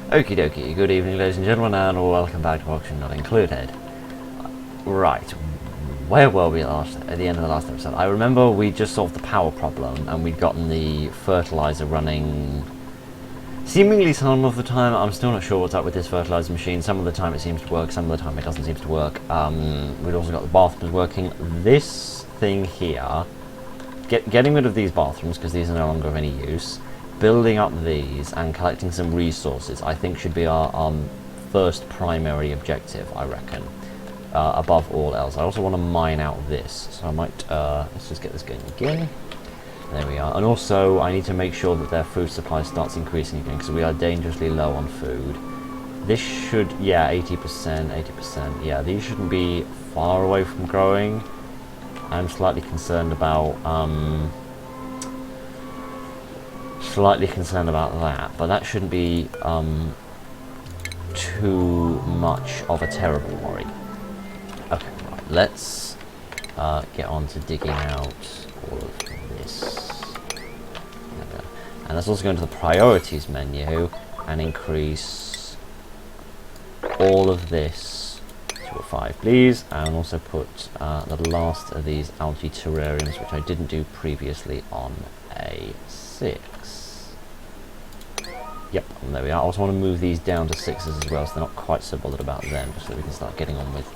Okie dokie, good evening ladies and gentlemen, and welcome back to Auction Not Included. Right, where were we at the end of the last episode? I remember we just solved the power problem and we'd gotten the fertilizer running seemingly some of the time. I'm still not sure what's up with this fertilizer machine. Some of the time it seems to work, some of the time it doesn't seem to work. We'd also got the bathrooms working. This thing here, getting rid of these bathrooms because these are no longer of any use, building up these and collecting some resources, I think should be our first primary objective, I reckon, above all else. I also want to mine out this, so I might, let's just get this going again. There we are. And also, I need to make sure that their food supply starts increasing again, because we are dangerously low on food. This should, yeah, 80%, yeah, these shouldn't be far away from growing. I'm slightly concerned about, that, but that shouldn't be too much of a terrible worry. Okay, right, let's get on to digging out all of this. And let's also go into the priorities menu and increase all of this to a 5, please, and also put the last of these algae terrariums, which I didn't do previously, on a 6. Yep, and there we are. I also want to move these down to 6s as well, so they're not quite so bothered about them, just so we can start getting on with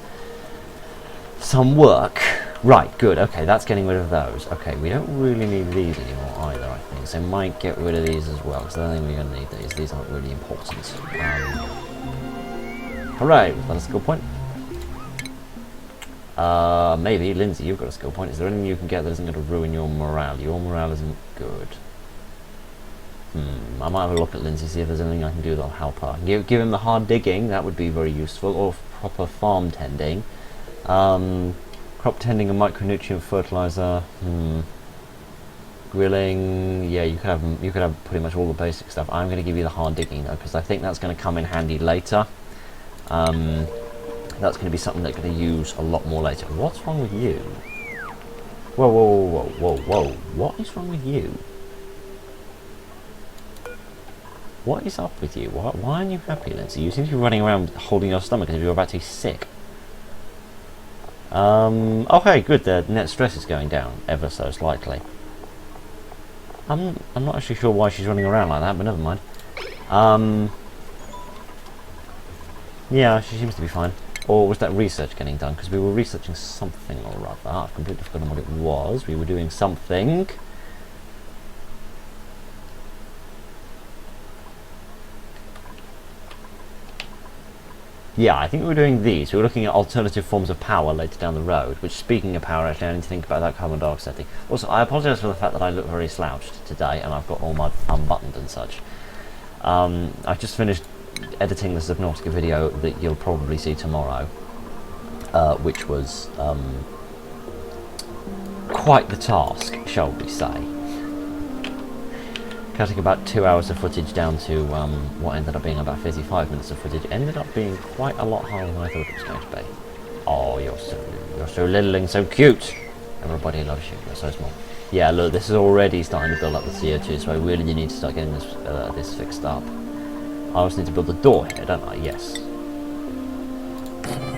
some work. Right, good. Okay, that's getting rid of those. Okay, we don't really need these anymore either, I think, so might get rid of these as well, because I don't think we're going to need these. These aren't really important. Hooray, was that a skill point? Maybe. Lindsay, you've got a skill point. Is there anything you can get that isn't going to ruin your morale? Your morale isn't good. I might have a look at Lindsay, see if there's anything I can do that'll help her. Give him the hard digging, that would be very useful, or proper farm tending. Crop tending and micronutrient fertilizer. Grilling, yeah, you could have pretty much all the basic stuff. I'm going to give you the hard digging though, because I think that's going to come in handy later. That's going to be something they're going to use a lot more later. What's wrong with you? Whoa, whoa, whoa, whoa, whoa, whoa. What is wrong with you? What is up with you? Why aren't you happy, Lindsay? You seem to be running around holding your stomach as if you're about to be sick. Okay, good. The net stress is going down ever so slightly. I'm not actually sure why she's running around like that, but never mind. Yeah, she seems to be fine. Or was that research getting done? Because we were researching something or other. I've completely forgotten what it was. We were doing something. Yeah, I think we were doing these. We were looking at alternative forms of power later down the road, which, speaking of power, actually I need to think about that carbon dioxide thing. Also, I apologise for the fact that I look very slouched today and I've got all my unbuttoned and such. I've just finished editing the Subnautica video that you'll probably see tomorrow, which was quite the task, shall we say. Cutting about 2 hours of footage down to what ended up being about 55 minutes of footage ended up being quite a lot harder than I thought it was going to be. Oh, you're so little and so cute. Everybody loves you. You're so small. Yeah, look, this is already starting to build up the CO2, so I really need to start getting this fixed up. I also need to build a door here, don't I? Yes.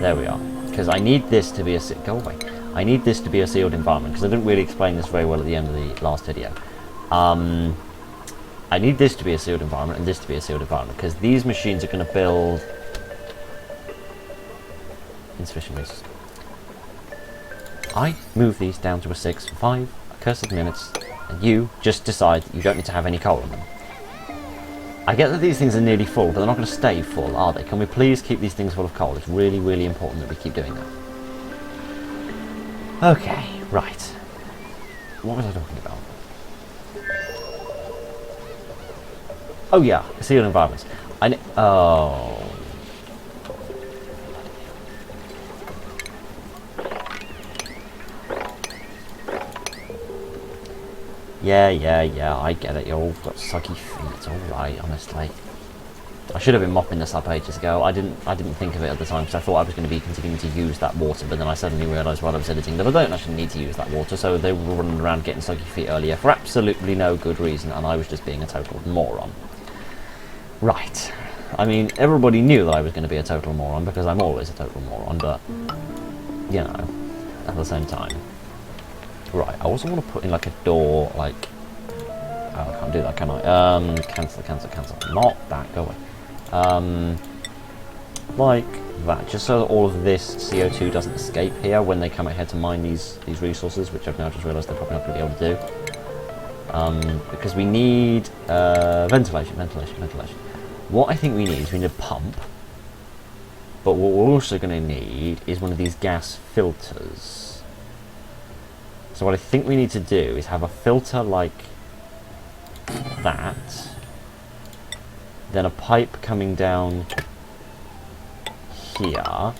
There we are. Because I need this to be go away. I need this to be a sealed environment, because I didn't really explain this very well at the end of the last video. I need this to be a sealed environment and this to be a sealed environment, because these machines are going to build insufficient resources. I move these down to a 6 for 5 accursed minutes, and you just decide that you don't need to have any coal in them. I get that these things are nearly full, but they're not going to stay full, are they? Can we please keep these things full of coal? It's really, really important that we keep doing that. Okay, right. What was I talking about? Oh yeah, sealed environments. Oh. Yeah, I get it. You all got sucky feet. It's alright, honestly. I should have been mopping this up ages ago. I didn't think of it at the time, because I thought I was going to be continuing to use that water, but then I suddenly realised while I was editing that I don't actually need to use that water, so they were running around getting soggy feet earlier for absolutely no good reason, and I was just being a total moron. Right. I mean, everybody knew that I was going to be a total moron, because I'm always a total moron, but, you know, at the same time. Right, I also want to put in, like, a door, like... Oh, I can't do that, can I? Cancel. Not that, go away. Like that, just so that all of this CO2 doesn't escape here when they come out here to mine these resources, which I've now just realised they're probably not going to be able to do. Because we need ventilation. What I think we need is we need a pump, but what we're also going to need is one of these gas filters. So what I think we need to do is have a filter like that, then a pipe coming down here,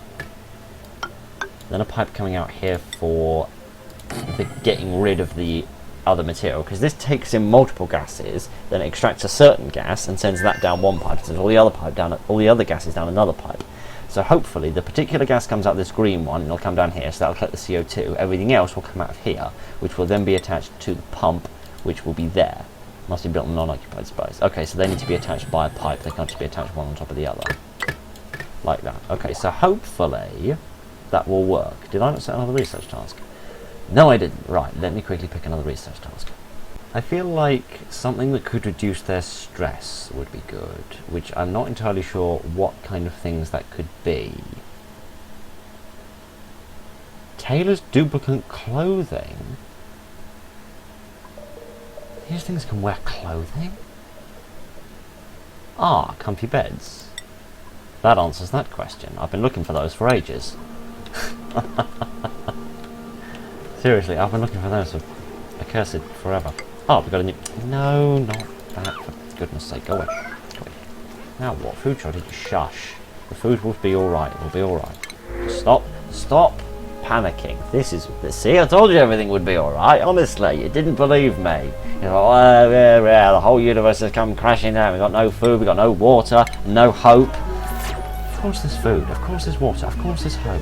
then a pipe coming out here for the getting rid of the other material, because this takes in multiple gases, then it extracts a certain gas and sends that down one pipe, sends all the other gases down another pipe. So hopefully the particular gas comes out this green one, and it'll come down here, so that'll collect the CO2. Everything else will come out of here, which will then be attached to the pump, which will be there. Must be built in non-occupied space. Okay, so they need to be attached by a pipe. They can't just be attached one on top of the other. Like that. Okay, so hopefully that will work. Did I not set another research task? No, I didn't. Right, let me quickly pick another research task. I feel like something that could reduce their stress would be good, which I'm not entirely sure what kind of things that could be. Tailor's duplicate clothing? These things can wear clothing? Ah, comfy beds. That answers that question. I've been looking for those for ages. Seriously, I've been looking for those for accursed forever. Oh, we got a new... No, not that. For goodness sake, go away. Go away. Now what? Food shortage? Shush. The food will be alright. It will be alright. Stop panicking. This is... See, I told you everything would be alright. Honestly, you didn't believe me. You know, oh, yeah, the whole universe has come crashing down. We've got no food, we've got no water, no hope. Of course there's food, of course there's water, of course there's hope.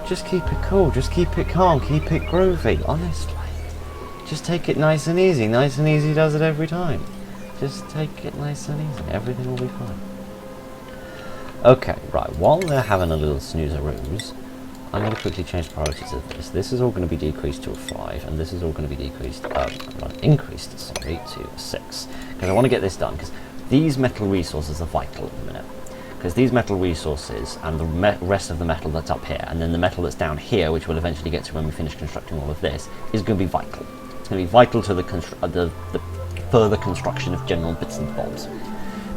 Just keep it cool, just keep it calm, keep it groovy, honestly. Just take it nice and easy does it every time. Just take it nice and easy, everything will be fine. Okay, right, while they're having a little snooze-a-roos, I'm going to quickly change priorities of this. This is all going to be decreased to a 5, and this is all going to be increased to a 6. Because I want to get this done, because these metal resources are vital at the minute. Because these metal resources and the rest of the metal that's up here, and then the metal that's down here, which we'll eventually get to when we finish constructing all of this, is going to be vital. It's going to be vital to the further construction of general bits and bobs.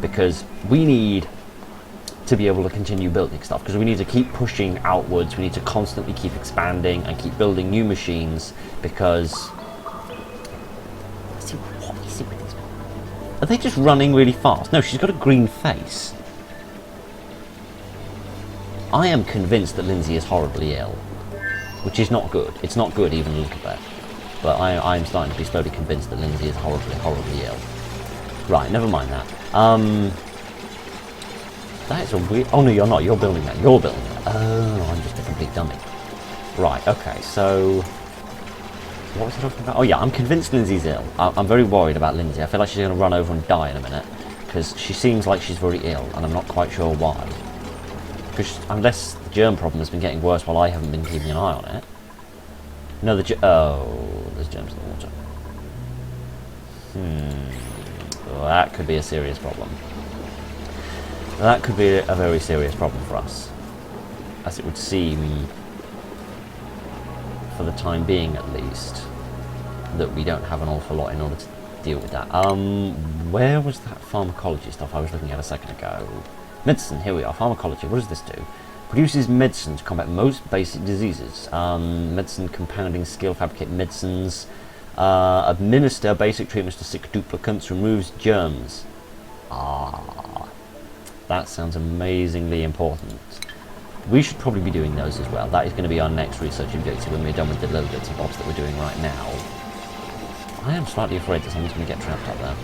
Because we need to be able to continue building stuff, because we need to keep pushing outwards, we need to constantly keep expanding and keep building new machines, because... Are they just running really fast? No, she's got a green face. I am convinced that Lindsay is horribly ill, which is not good. It's not good even a little bit. But I'm starting to be slowly convinced that Lindsay is horribly ill. Right, never mind that. That is a weird... Oh no, you're not. You're building that. You're building that. Oh, I'm just a complete dummy. Right, okay, so... What was I talking about? Oh yeah, I'm convinced Lindsay's ill. I'm very worried about Lindsay. I feel like she's going to run over and die in a minute. Because she seems like she's very ill, and I'm not quite sure why. Because unless the germ problem has been getting worse while I haven't been keeping an eye on it. No, there's germs in the water. Well, that could be a serious problem. That could be a very serious problem for us. As it would seem, for the time being at least, that we don't have an awful lot in order to deal with that. Where was that pharmacology stuff I was looking at a second ago? Medicine, here we are. Pharmacology, what does this do? Produces medicine to combat most basic diseases. Medicine compounding skill, fabricate medicines. Administer basic treatments to sick duplicants. Removes germs. That sounds amazingly important. We should probably be doing those as well. That is going to be our next research objective when we're done with the little bits and bobs that we're doing right now. I am slightly afraid that someone's going to get trapped up there.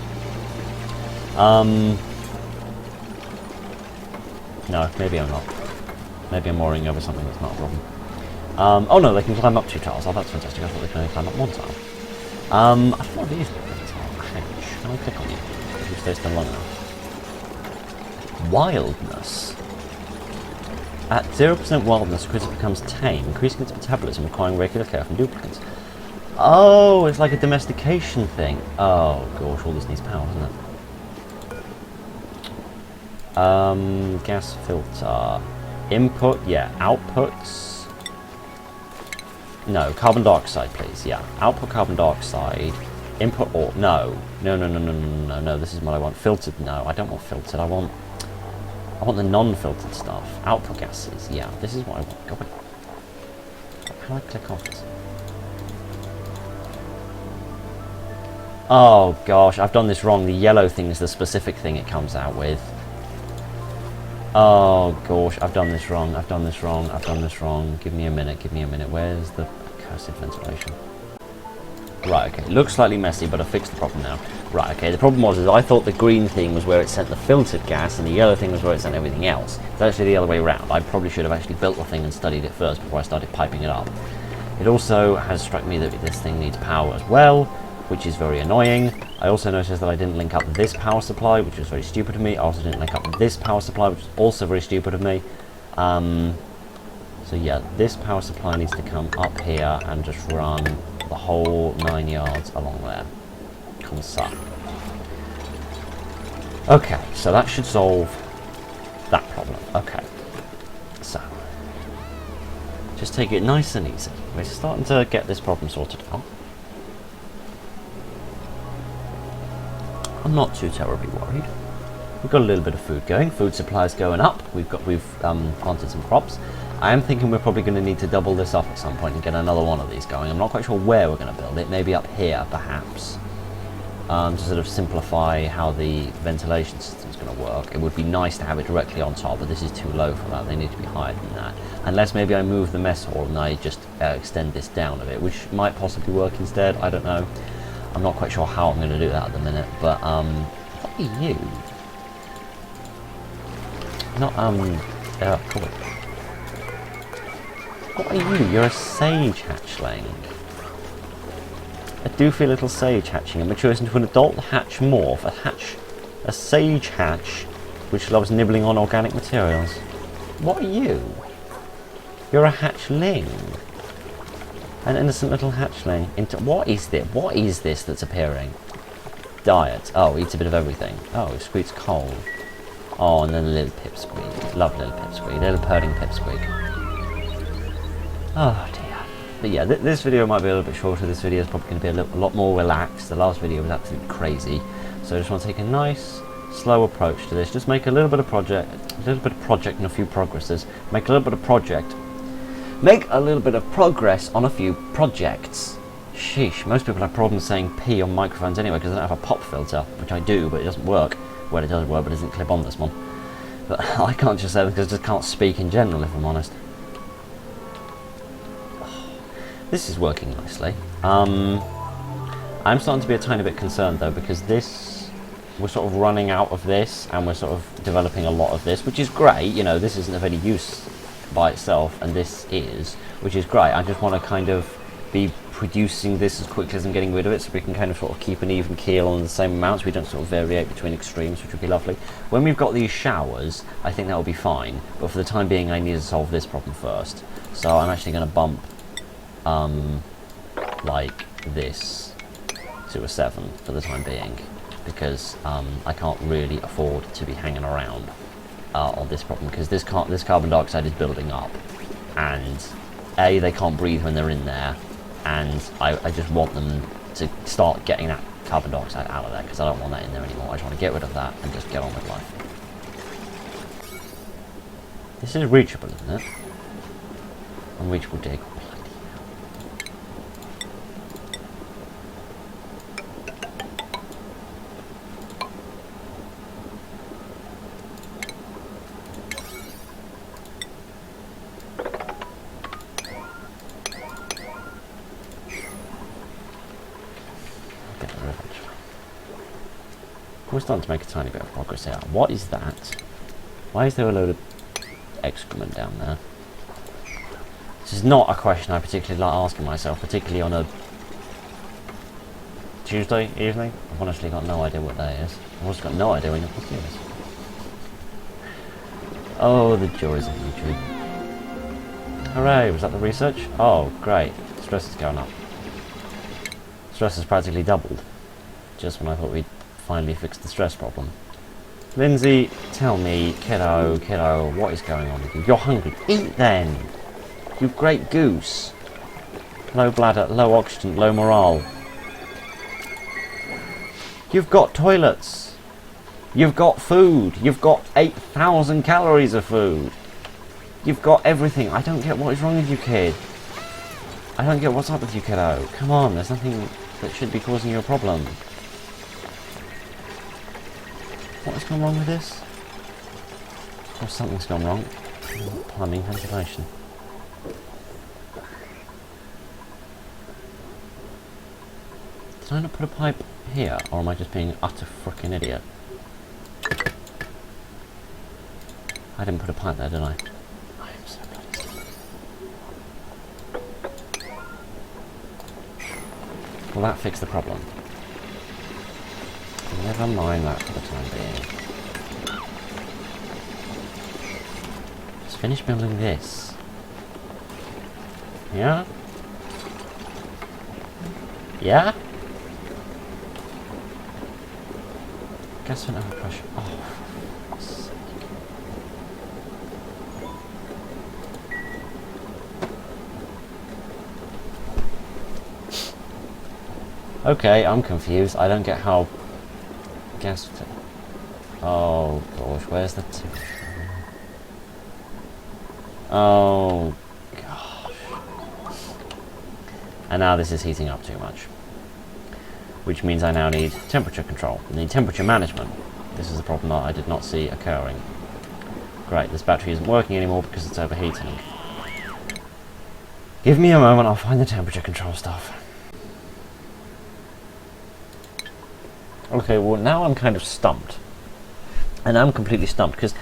No, maybe I'm not. Maybe I'm worrying over something that's not a problem. Oh no, they can climb up 2 tiles. Oh, that's fantastic. I thought they could only climb up 1 tile. I thought these were 1 tile. Can I click on you? If you stay still long enough. Wildness. At 0% wildness, the creature becomes tame, increasing its metabolism, requiring regular care from duplicates. Oh, it's like a domestication thing. Oh gosh, all this needs power, doesn't it? Gas filter. Input, yeah. Outputs. No, carbon dioxide, please. Yeah, output carbon dioxide. Input or no. No. This is what I want. Filtered. No, I don't want filtered. I want the non-filtered stuff. Output gases. Yeah, this is what I want. Go away. How do I click off this? Oh gosh, I've done this wrong. The yellow thing is the specific thing it comes out with. Oh gosh, I've done this wrong. I've done this wrong. Give me a minute. Where's the cursed ventilation? Right, okay. It looks slightly messy, but I fixed the problem now. Right, okay. The problem was I thought the green thing was where it sent the filtered gas, and the yellow thing was where it sent everything else. It's actually the other way around. I probably should have actually built the thing and studied it first before I started piping it up. It also has struck me that this thing needs power as well, which is very annoying. I also noticed that I didn't link up this power supply, which was very stupid of me. I also didn't link up this power supply, which was also very stupid of me. So yeah, this power supply needs to come up here and just run the whole 9 yards along there. Comme ça. Okay, so that should solve that problem. Okay, so just take it nice and easy. We're starting to get this problem sorted out. I'm not too terribly worried. We've got a little bit of food going. Food supply is going up. We've planted some crops. I am thinking we're probably going to need to double this up at some point and get another one of these going. I'm not quite sure where we're going to build it. Maybe up here, perhaps. To sort of simplify how the ventilation system is going to work. It would be nice to have it directly on top, but this is too low for that. They need to be higher than that. Unless maybe I move the mess hall and I just extend this down a bit, which might possibly work instead. I don't know. I'm not quite sure how I'm going to do that at the minute, but what are you? Not cool. What are you? You're a sage hatchling. A doofy little sage hatching and matures into an adult hatch morph. A sage hatch which loves nibbling on organic materials. What are you? You're a hatchling. An innocent little hatchling. What is this? What is this that's appearing? Diet. Oh, eats a bit of everything. Oh, it squeaks coal. Oh, and then a little pipsqueak. Love little pipsqueak. Little purring pipsqueak. Oh dear. But yeah, this video might be a little bit shorter. This video is probably going to be a lot more relaxed. The last video was absolutely crazy. So I just want to take a nice, slow approach to this. Just make a little bit of project and a few progresses. Make a little bit of progress on a few projects. Sheesh, most people have problems saying P on microphones anyway because they don't have a pop filter, which I do, but it doesn't work. Well, it does work, but it doesn't clip on this one. But I can't just say that because I just can't speak in general, if I'm honest. This is working nicely. I'm starting to be a tiny bit concerned though, because we're sort of running out of this, and we're sort of developing a lot of this, which is great. You know, this isn't of any use by itself, and this is, which is great. I just want to kind of be producing this as quickly as I'm getting rid of it, so we can kind of sort of keep an even keel on the same amounts. We don't sort of variate between extremes, which would be lovely. When we've got these showers, I think that will be fine, but for the time being I need to solve this problem first. So I'm actually going to bump like this to a 7 for the time being, because I can't really afford to be hanging around on this problem, because this carbon dioxide is building up, and they can't breathe when they're in there, and I just want them to start getting that carbon dioxide out of there, because I don't want that in there anymore. I just want to get rid of that and just get on with life. This is reachable, isn't it? Unreachable dig. We're starting to make a tiny bit of progress here. What is that? Why is there a load of excrement down there? This is not a question I particularly like asking myself, particularly on a Tuesday evening. I've honestly got no idea what day it is. I've also got no idea when your podcast is. Oh, the joys of YouTube. Hooray, was that the research? Oh, great. Stress is going up. Stress has practically doubled. Just when I thought we'd finally fixed the stress problem. Lindsay, tell me, kiddo, what is going on with you? You're hungry. Eat then! You great goose. Low bladder, low oxygen, low morale. You've got toilets. You've got food. You've got 8,000 calories of food. You've got everything. I don't get what is wrong with you, kid. I don't get what's up with you, kiddo. Come on, there's nothing that should be causing you a problem. What has gone wrong with this? Or something's gone wrong. Plumbing, ventilation. Did I not put a pipe here, or am I just being an utter frickin' idiot? I didn't put a pipe there, did I? I am so bloody stupid. Will that fix the problem? Never mind that for the time being. Just finish building this. Yeah? Yeah? Gas vent overpressure. Oh, for fuck's sake. Okay, I'm confused. I don't get how gas. Oh gosh, where's the? Oh gosh. And now this is heating up too much. Which means I now need temperature control. I need temperature management. This is a problem that I did not see occurring. Great, this battery isn't working anymore because it's overheating. Give me a moment, I'll find the temperature control stuff. Okay, well now I'm kind of stumped. And I'm completely stumped because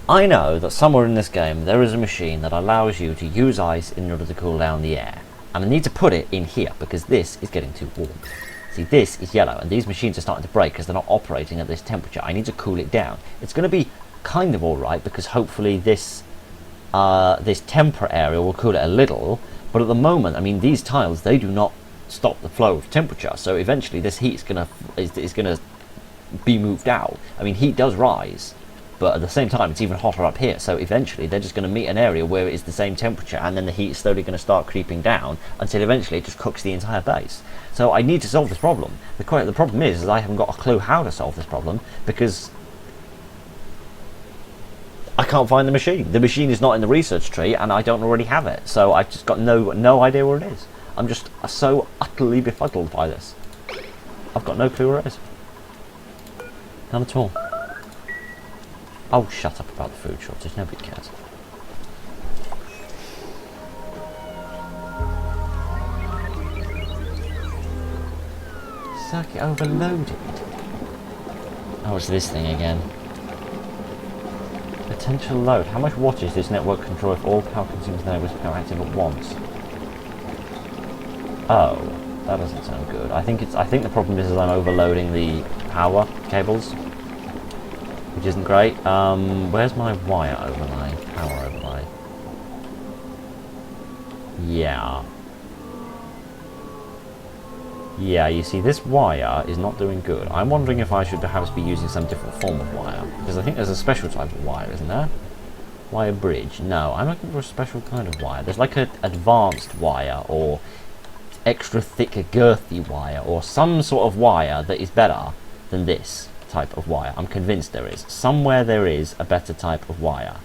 I know that somewhere in this game there is a machine that allows you to use ice in order to cool down the air. And I need to put it in here because this is getting too warm. See, this is yellow, and these machines are starting to break because they're not operating at this temperature. I need to cool it down. It's going to be kind of alright because hopefully this temper area will cool it a little. But at the moment, I mean, these tiles, they do not stop the flow of temperature. So eventually this heat is gonna be moved out. I mean, heat does rise, but at the same time, it's even hotter up here. So eventually they're just going to meet an area where it is the same temperature, and then the heat is slowly going to start creeping down until eventually it just cooks the entire base. So I need to solve this problem. The problem is I haven't got a clue how to solve this problem because I can't find the machine. The machine is not in the research tree, and I don't already have it. So I've just got no idea where it is. I'm just so utterly befuddled by this. I've got no clue where it is. None at all. Oh, shut up about the food shortage. Nobody cares. Circuit overloaded. Oh, it's this thing again. Potential load. How much wattage does network control if all power consumers there was power active at once? Oh, that doesn't sound good. I think the problem is I'm overloading the power cables, which isn't great. Where's my wire overlay? Power overlay. Yeah. Yeah, you see, this wire is not doing good. I'm wondering if I should perhaps be using some different form of wire, because I think there's a special type of wire, isn't there? Wire bridge. No, I'm looking for a special kind of wire. There's like an advanced wire, or extra thick, girthy wire, or some sort of wire that is better than this type of wire. I'm convinced there is. Somewhere there is a better type of wire.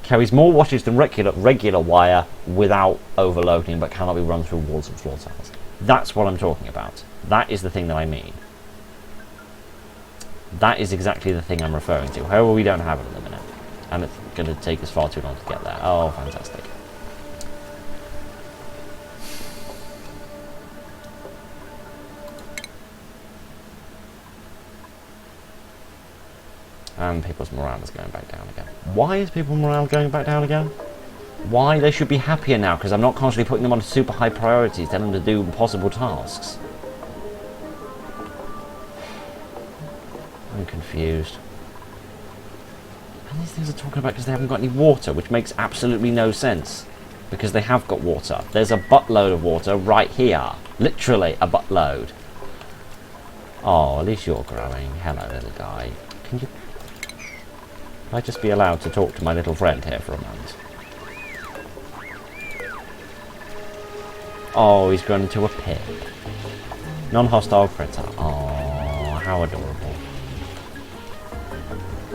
Carries more wattage than regular wire without overloading, but cannot be run through walls and floor tiles. That's what I'm talking about. That is the thing that I mean. That is exactly the thing I'm referring to. However, we don't have it at the minute. And it's going to take us far too long to get there. Oh, fantastic. And people's morale is going back down again. Why is people's morale going back down again? Why? They should be happier now, because I'm not constantly putting them on super high priorities, telling them to do impossible tasks. I'm confused. And These things are talking about because they haven't got any water, which makes absolutely no sense. Because they have got water. There's a buttload of water right here. Literally a buttload. Oh, at least you're growing. Hello, little guy. Can I just be allowed to talk to my little friend here for a moment? Oh, he's grown into a pip. Non-hostile critter. Oh, how adorable.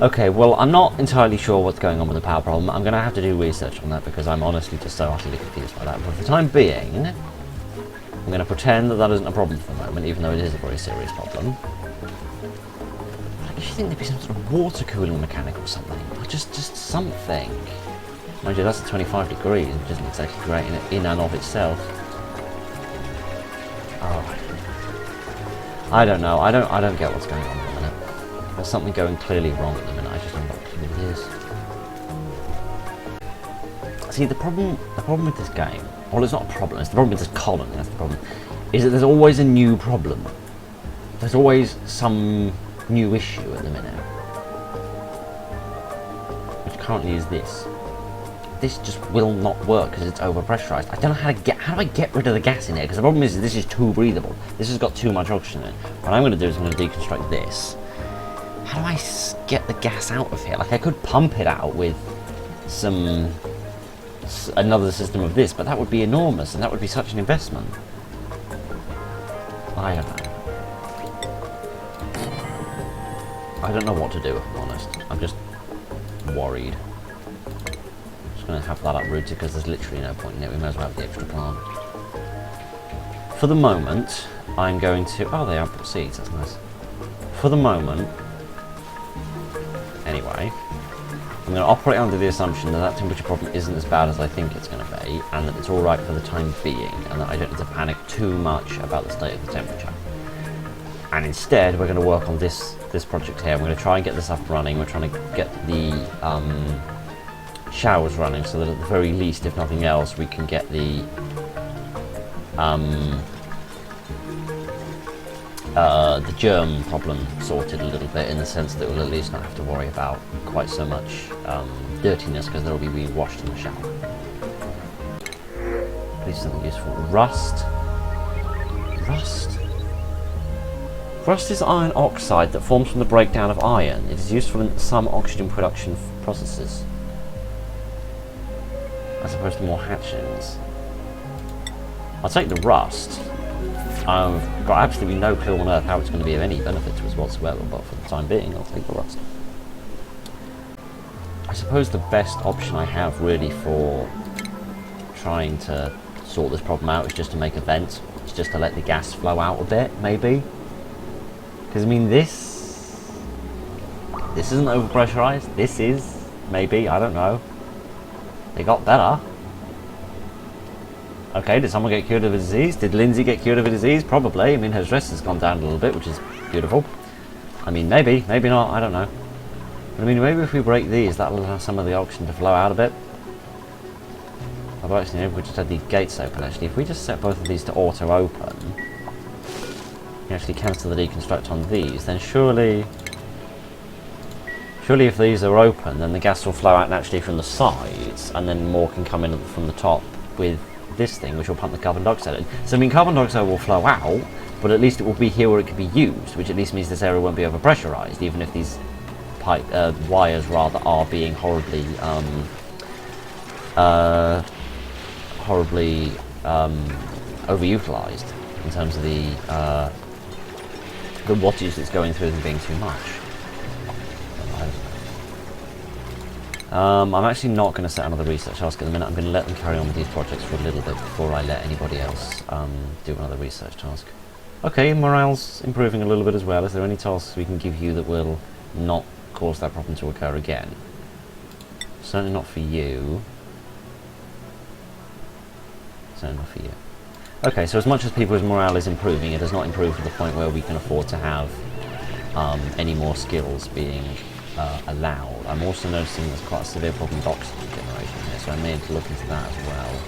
Okay, well, I'm not entirely sure what's going on with the power problem. I'm going to have to do research on that because I'm honestly just so utterly confused by that. But for the time being, I'm going to pretend that that isn't a problem for the moment, even though it is a very serious problem. But I just think there'd be some sort of water cooling mechanic or something. Or just something. Mind you, that's at 25 degrees, which isn't exactly great in and of itself. Alright. I don't know. I don't get what's going on at the minute. There's something going clearly wrong at the minute. I just don't know what it is. See, the problem with this game, well, it's not a problem. It's the problem with this colony. That's the problem. Is that there's always a new problem. There's always some new issue at the minute, which currently is this. This just will not work because it's overpressurized. I don't know how do I get rid of the gas in here? Because the problem is this is too breathable. This has got too much oxygen in it. What I'm going to do is I'm going to deconstruct this. How do I get the gas out of here? Like, I could pump it out with another system of this, but that would be enormous and that would be such an investment. I don't know. I don't know what to do, if I'm honest. I'm just worried. I'm just going to have that uprooted because there's literally no point in it. We may as well have the extra plant. For the moment, I'm going to... Oh, they output seeds. That's nice. For the moment... Anyway, I'm going to operate under the assumption that that temperature problem isn't as bad as I think it's going to be, and that it's alright for the time being, and that I don't need to panic too much about the state of the temperature. And instead, we're going to work on this project here. We're going to try and get this up and running. We're trying to get the showers running so that at the very least, if nothing else, we can get the germ problem sorted a little bit, in the sense that we'll at least not have to worry about quite so much dirtiness, because they'll be being washed in the shower. Please, something useful. Rust. Rust is iron oxide that forms from the breakdown of iron. It is useful in some oxygen production processes, as opposed to more hatchings. I'll take the rust. I've got absolutely no clue on earth how it's going to be of any benefit to us whatsoever, but for the time being, I'll take the rust. I suppose the best option I have really for trying to sort this problem out is just to make a vent. It's just to let the gas flow out a bit, maybe. Because, I mean, this isn't overpressurized. This is, maybe, I don't know. They got better. Okay, did someone get cured of a disease? Did Lindsay get cured of a disease? Probably. I mean, her stress has gone down a little bit, which is beautiful. I mean, maybe not, I don't know. But I mean, maybe if we break these, that'll allow some of the oxygen to flow out a bit. Although actually, maybe we just had the gates open, actually. If we just set both of these to auto-open, you actually cancel the deconstruct on these, then surely if these are open, then the gas will flow out naturally from the sides, and then more can come in from the top with this thing, which will pump the carbon dioxide in. So I mean, carbon dioxide will flow out, but at least it will be here where it can be used, which at least means this area won't be overpressurized, even if these wires rather are being horribly overutilized in terms of the wattage that's going through them being too much. I'm actually not going to set another research task at the minute. I'm going to let them carry on with these projects for a little bit before I let anybody else do another research task. Okay, morale's improving a little bit as well. Is there any tasks we can give you that will not cause that problem to occur again? Certainly not for you. Certainly not for you. Okay, so as much as people's morale is improving, it has not improved to the point where we can afford to have any more skills being allowed. I'm also noticing there's quite a severe problem with oxygen generation here, so I may need to look into that as well.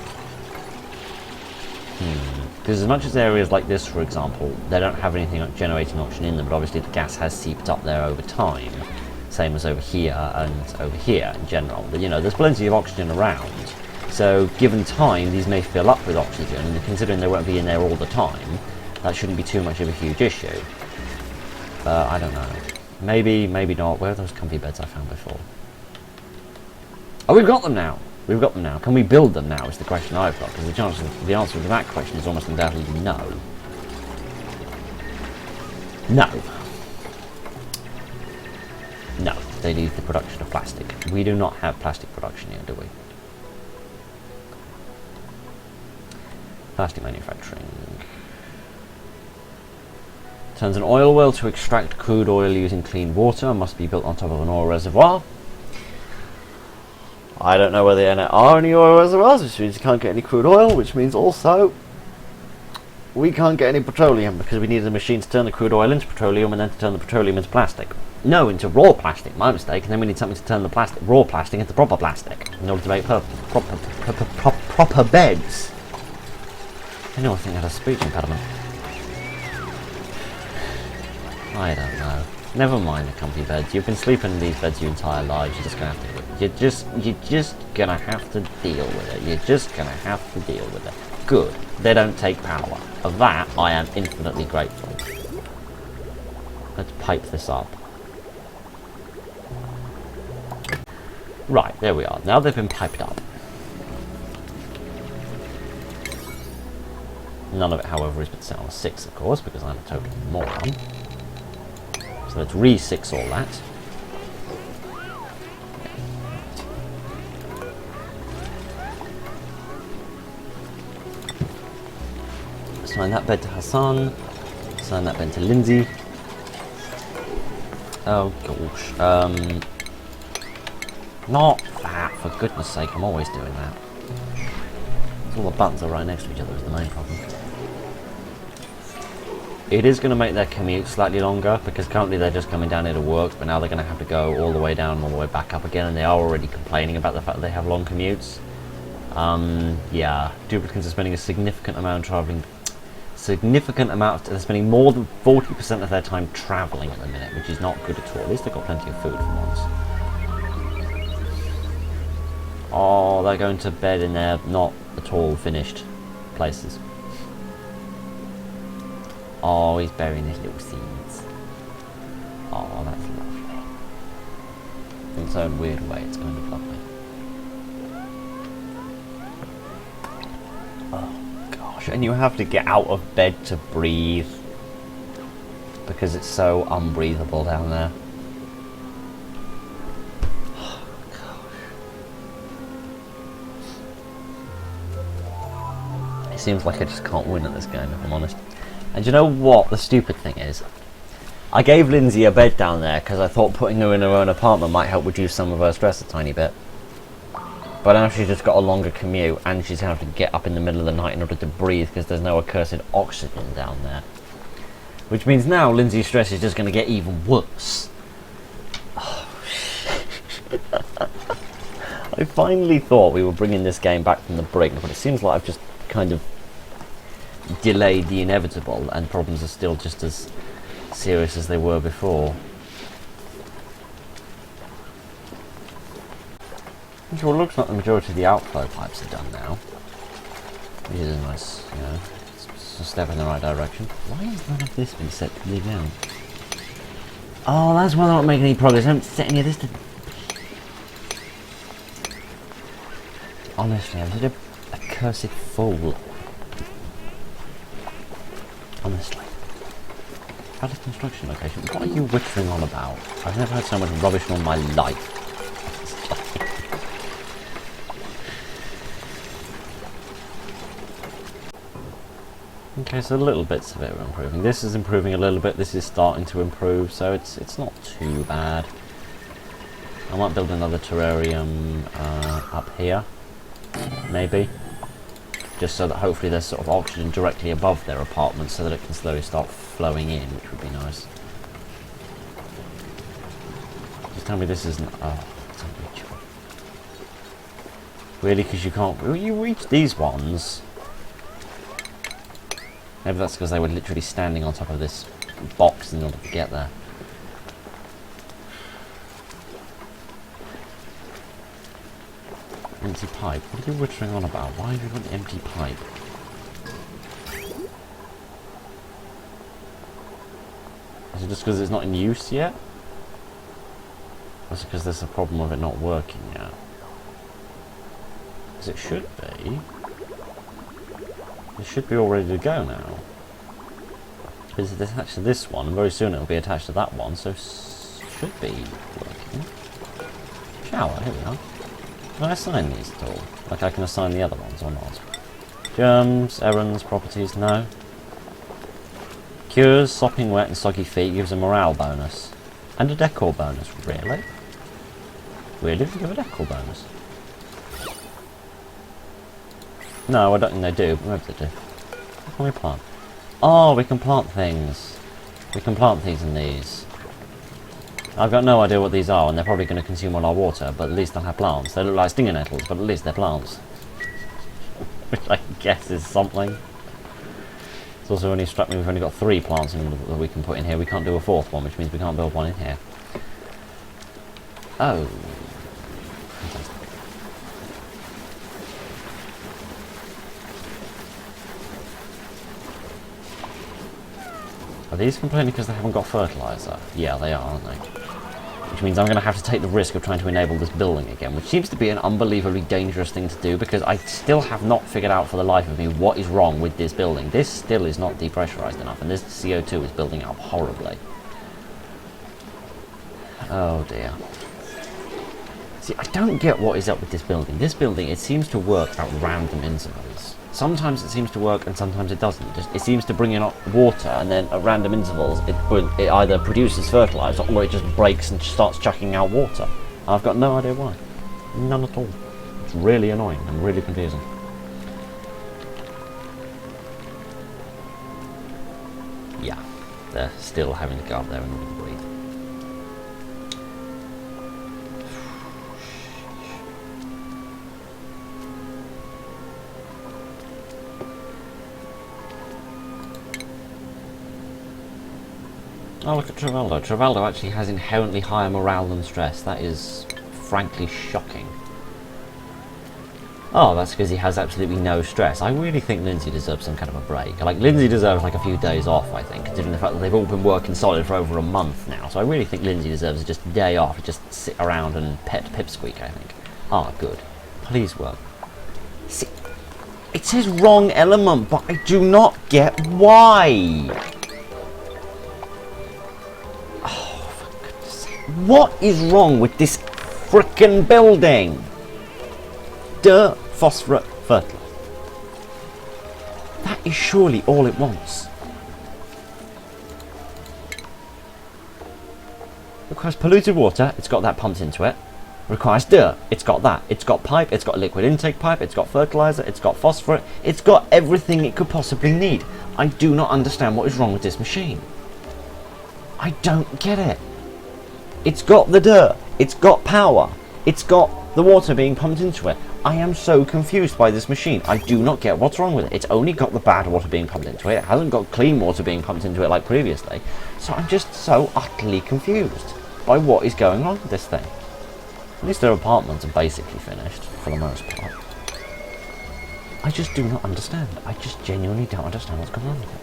Because as much as areas like this, for example, they don't have anything like generating oxygen in them, but obviously the gas has seeped up there over time. same as over here and over here in general. But, you know, there's plenty of oxygen around. So, given time, these may fill up with oxygen, and considering they won't be in there all the time, that shouldn't be too much of a huge issue. But I don't know. Maybe, maybe not. Where are those comfy beds I found before? Oh, we've got them now! We've got them now. Can we build them now is the question I've got, because the answer to that question is almost undoubtedly no. No. No, they need the production of plastic. We do not have plastic production here, do we? Plastic manufacturing. Turns an oil well to extract crude oil using clean water. Must be built on top of an oil reservoir. I don't know whether there are any oil reservoirs, which means you can't get any crude oil, which means also we can't get any petroleum because we needed a machine to turn the crude oil into petroleum and then to turn the petroleum into plastic. No, into raw plastic, my mistake, and then we need something to turn the raw plastic into proper plastic in order to make proper beds. Anyone think I had a speech impediment? I don't know. Never mind the comfy beds. You've been sleeping in these beds your entire lives. You're just gonna have to. You're just gonna have to deal with it. You're just gonna have to deal with it. Good. They don't take power. Of that, I am infinitely grateful. Let's pipe this up. Right, there we are. Now they've been piped up. None of it, however, has been set on 6, of course, because I'm a total moron. So let's re-6 all that. Assign that bed to Hassan. Assign that bed to Lindsay. Oh gosh. Not that, for goodness sake, I'm always doing that. All the buttons are right next to each other is the main problem. It is going to make their commute slightly longer, because currently they're just coming down here to work, but now they're going to have to go all the way down and all the way back up again, and they are already complaining about the fact that they have long commutes. Yeah, duplicants are spending a significant amount travelling. They're spending more than 40% of their time travelling at the minute, which is not good at all. At least they've got plenty of food for once. Oh, they're going to bed in their not at all finished places. Oh, he's burying his little seeds. Oh, that's lovely. In its own weird way, it's kind of lovely. Oh, gosh. And you have to get out of bed to breathe, because it's so unbreathable down there. It seems like I just can't win at this game, if I'm honest. And you know what the stupid thing is? I gave Lindsay a bed down there because I thought putting her in her own apartment might help reduce some of her stress a tiny bit. But now she's just got a longer commute, and she's going to have to get up in the middle of the night in order to breathe because there's no accursed oxygen down there. Which means now Lindsay's stress is just going to get even worse. Oh, shit. I finally thought we were bringing this game back from the brink, but it seems like I've just kind of delayed the inevitable, and problems are still just as serious as they were before. Well, it looks like the majority of the outflow pipes are done now, which is a nice, you know, it's a step in the right direction. Why has none of this been set to leave out? Oh, that's why they're not making any progress. I haven't set any of this to... Honestly, I'm such a cursed fool. Honestly. Palace construction location. What are you whittling on about? I've never heard so much rubbish in all my life. Okay, so little bits of it are improving. This is improving a little bit. This is starting to improve, so it's not too bad. I might build another terrarium up here, maybe. Just so that hopefully there's sort of oxygen directly above their apartment so that it can slowly start flowing in, which would be nice. Just tell me this isn't... Oh, it's unreachable. Really, because you can't... Will you reach these ones? Maybe that's because they were literally standing on top of this box in order to get there. Empty pipe? What are you wittering on about? Why have you got an empty pipe? Is it just because it's not in use yet? Or is it because there's a problem with it not working yet? Because it should be. It should be all ready to go now. Because it's attached to this one, and very soon it'll be attached to that one, so should be working. Shower, here we are. Can I assign these at all? Like I can assign the other ones or not? Germs, errands, properties, no. Cures, sopping wet and soggy feet gives a morale bonus. And a decor bonus, really? Really? They give a decor bonus? No, I don't think they do, but maybe they do. What can we plant? Oh, we can plant things. We can plant these and these. I've got no idea what these are, and they're probably going to consume all our water, but at least they'll have plants. They look like stinger nettles, but at least they're plants. Which I guess is something. It's also only struck me we've only got 3 plants that we can put in here. We can't do a 4th one, which means we can't build one in here. Oh. Fantastic. Are these complaining because they haven't got fertilizer? Yeah, they are, aren't they? Which means I'm going to have to take the risk of trying to enable this building again, which seems to be an unbelievably dangerous thing to do, because I still have not figured out for the life of me what is wrong with this building. This still is not depressurized enough, and this CO2 is building up horribly. Oh dear. See, I don't get what is up with this building. This building, it seems to work at random intervals. Sometimes it seems to work and sometimes it doesn't. It seems to bring in water, and then at random intervals it either produces fertilizer or it just breaks and starts chucking out water. I've got no idea why. None at all. It's really annoying and really confusing. Yeah, they're still having to go up there and breathe. Oh, look at Travaldo. Travaldo actually has inherently higher morale than stress. That is frankly shocking. Oh, that's because he has absolutely no stress. I really think Lindsay deserves some kind of a break. Like, Lindsay deserves like a few days off, I think, considering the fact that they've all been working solid for over a month now. So I really think Lindsay deserves just a day off, just sit around and pet Pipsqueak, I think. Ah, good. Please work. See, it says wrong element, but I do not get why. What is wrong with this frickin' building? Dirt, phosphorus, fertilizer. That is surely all it wants. Requires polluted water, it's got that pumped into it. Requires dirt, it's got that. It's got pipe, it's got liquid intake pipe, it's got fertilizer, it's got phosphorus, it's got everything it could possibly need. I do not understand what is wrong with this machine. I don't get it. It's got the dirt, it's got power, it's got the water being pumped into it. I am so confused by this machine. I do not get what's wrong with it. It's only got the bad water being pumped into it. It hasn't got clean water being pumped into it like previously. So I'm just so utterly confused by what is going on with this thing. At least their apartments are basically finished, for the most part. I just do not understand. I just genuinely don't understand what's going on with it.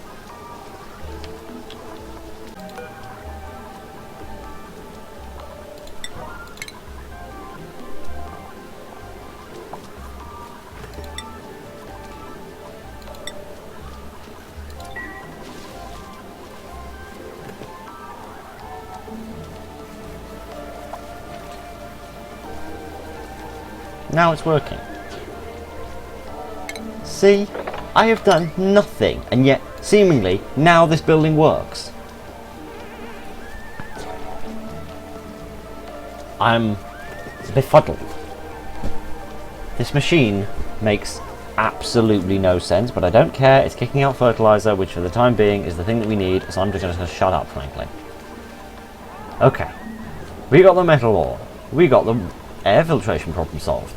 Now it's working. See? I have done nothing, and yet, seemingly, now this building works. I'm befuddled. This machine makes absolutely no sense, but I don't care. It's kicking out fertilizer, which for the time being is the thing that we need, so I'm just going to shut up, frankly. Okay. We got the metal ore. We got the air filtration problem solved.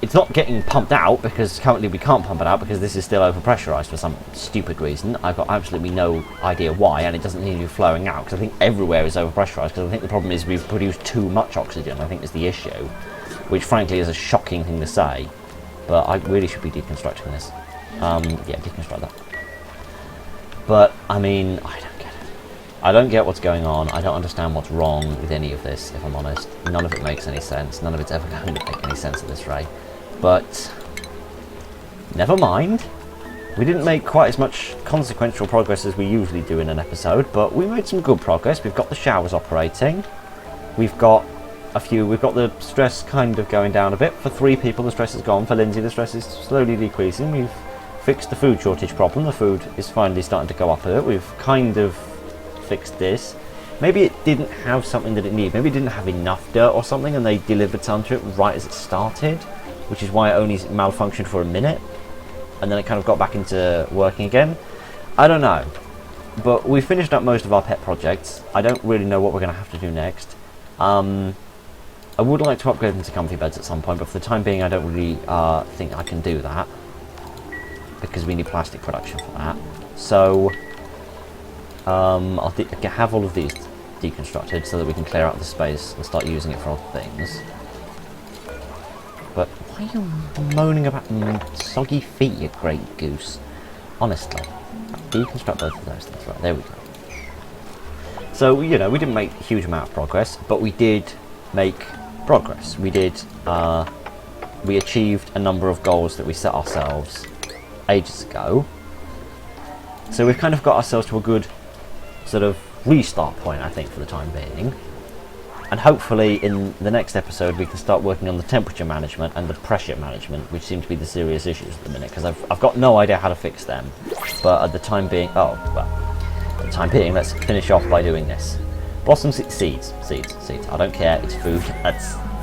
it's not getting pumped out, because currently we can't pump it out because this is still overpressurized for some stupid reason. I've got absolutely no idea why, and it doesn't need to be flowing out, because I think everywhere is overpressurized, because I think the problem is we've produced too much oxygen, I think is the issue, which frankly is a shocking thing to say, but I really should be deconstructing this. Yeah, deconstruct that. But, I mean, I don't get it. I don't get what's going on. I don't understand what's wrong with any of this, if I'm honest. None of it makes any sense. None of it's ever going to make any sense at this rate. But, never mind. We didn't make quite as much consequential progress as we usually do in an episode, but we made some good progress. We've got the showers operating. We've got the stress kind of going down a bit. For 3 people, the stress is gone. For Lindsay, the stress is slowly decreasing. We've fixed the food shortage problem. The food is finally starting to go up a bit. We've kind of fixed this. Maybe it didn't have something that it needed. Maybe it didn't have enough dirt or something, and they delivered some to it right as it started, which is why it only malfunctioned for a minute, and then it kind of got back into working again. I don't know. But we finished up most of our pet projects. I don't really know what we're going to have to do next. I would like to upgrade them to comfy beds at some point, but for the time being I don't really think I can do that, because we need plastic production for that. So I'll have all of these deconstructed so that we can clear out the space and start using it for other things. But why are you moaning about soggy feet, you great goose? Honestly. Deconstruct both of those things. Right, there we go. So, you know, we didn't make a huge amount of progress, but we did make progress. We achieved a number of goals that we set ourselves ages ago. So we've kind of got ourselves to a good sort of restart point, I think, for the time being. And hopefully in the next episode we can start working on the temperature management and the pressure management, which seem to be the serious issues at the minute, because I've got no idea how to fix them. But at the time being, at the time being, let's finish off by doing this. Blossom seeds. I don't care, it's food.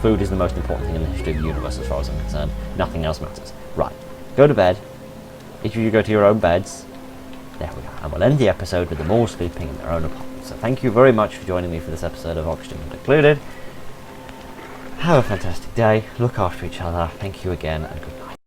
Food is the most important thing in the history of the universe as far as I'm concerned. Nothing else matters. Right, go to bed. Each of you go to your own beds. There we go. And we'll end the episode with them all sleeping in their own apartments. So thank you very much for joining me for this episode of Oxygen Not Included. Have a fantastic day. Look after each other. Thank you again, and goodbye.